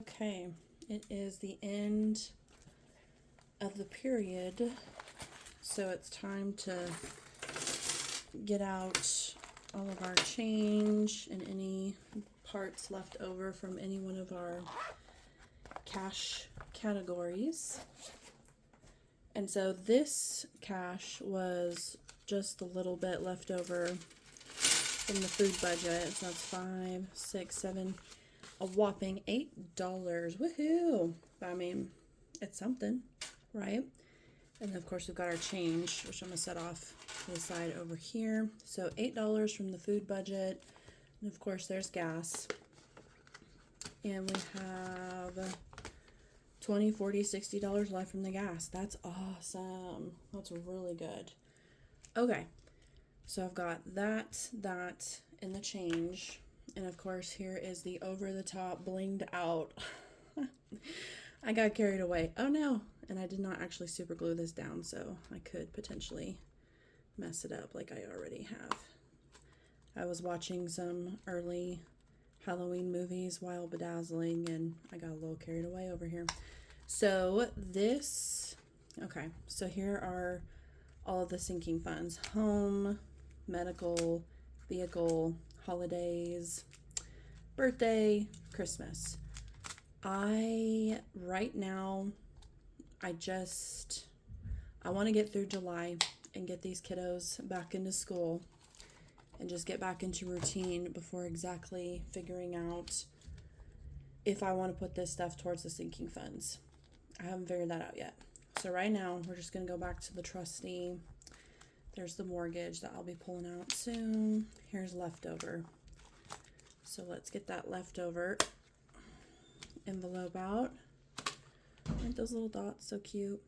Okay, it is the end of the period, so it's time to get out all of our change and any parts left over from any one of our cash categories. And so this cash was just a little bit left over from the food budget. So that's 5, 6, 7, a whopping $8. Woohoo! I mean, it's something, right? And of course, we've got our change, which I'm gonna set off to the side over here. So $8 from the food budget, and of course, there's gas. And we have $20, $40, $60 left from the gas. That's awesome. That's really good. Okay, so I've got that, and the change. And of course, here is the over-the-top blinged out. I got carried away. Oh no! And I did not actually super glue this down, so I could potentially mess it up like I already have. I was watching some early Halloween movies while bedazzling, and I got a little carried away over here. So this, okay, so here are all of the sinking funds: home, medical, vehicle, holidays, birthday, Christmas. Right now, I want to get through July and get these kiddos back into school and just get back into routine before exactly figuring out if I want to put this stuff towards the sinking funds. I haven't figured that out yet. So right now, we're just going to go back to the trustee. There's the mortgage that I'll be pulling out soon. Here's leftover. So let's get that leftover envelope out. Aren't those little dots so cute?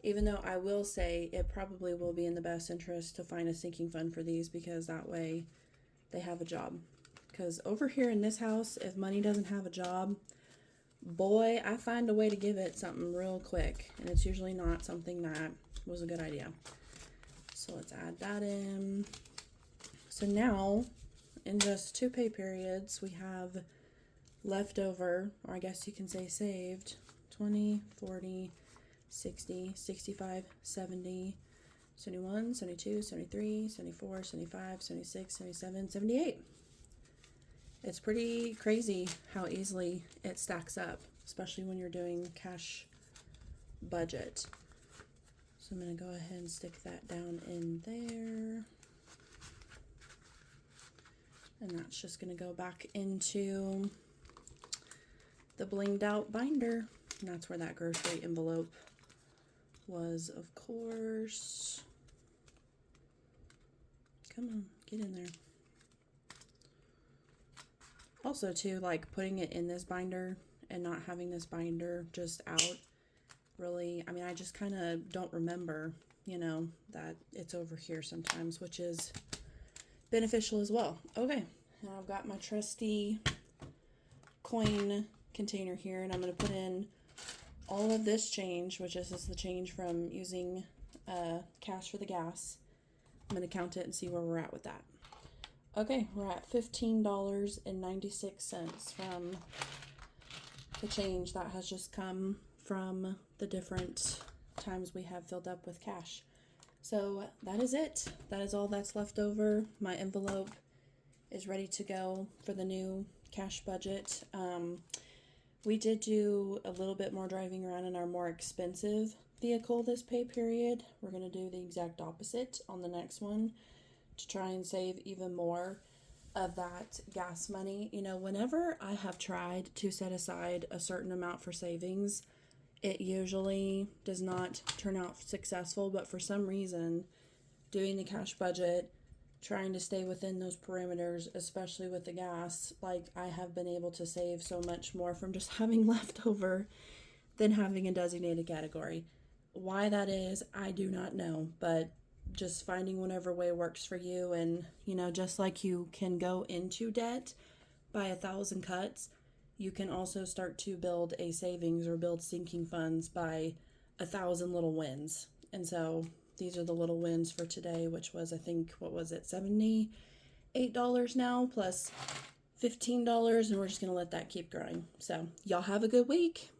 Even though I will say it probably will be in the best interest to find a sinking fund for these, because that way they have a job. Because over here in this house, if money doesn't have a job, boy, I find a way to give it something real quick. And it's usually not something that was a good idea. So let's add that in. So now, in just 2 pay periods, we have leftover, or I guess you can say saved, 20, 40, 60, 65, 70, 71, 72, 73, 74, 75, 76, 77, 78. It's pretty crazy how easily it stacks up, especially when you're doing cash budget. So I'm going to go ahead and stick that down in there. And that's just going to go back into the blinged out binder. And that's where that grocery envelope was, of course. Come on, get in there. Also, too, like putting it in this binder and not having this binder just out, really, I mean, I just kind of don't remember, that it's over here sometimes, which is beneficial as well. Okay, now I've got my trusty coin container here, and I'm going to put in all of this change, which is the change from using cash for the gas. I'm going to count it and see where we're at with that. Okay, we're at $15.96 from the change that has just come from the different times we have filled up with cash. So that is it. That is all that's left over. My envelope is ready to go for the new cash budget. We did do a little bit more driving around in our more expensive vehicle this pay period. We're going to do the exact opposite on the next one to try and save even more of that gas money. Whenever I have tried to set aside a certain amount for savings, it usually does not turn out successful, but for some reason, doing the cash budget, trying to stay within those parameters, especially with the gas, like I have been able to save so much more from just having leftover than having a designated category. Why that is, I do not know, but just finding whatever way works for you. And, just like you can go into debt by 1,000 cuts, you can also start to build a savings or build sinking funds by 1,000 little wins. And so these are the little wins for today, which was, I think, what was it, $78 now plus $15, and we're just going to let that keep growing. So y'all have a good week.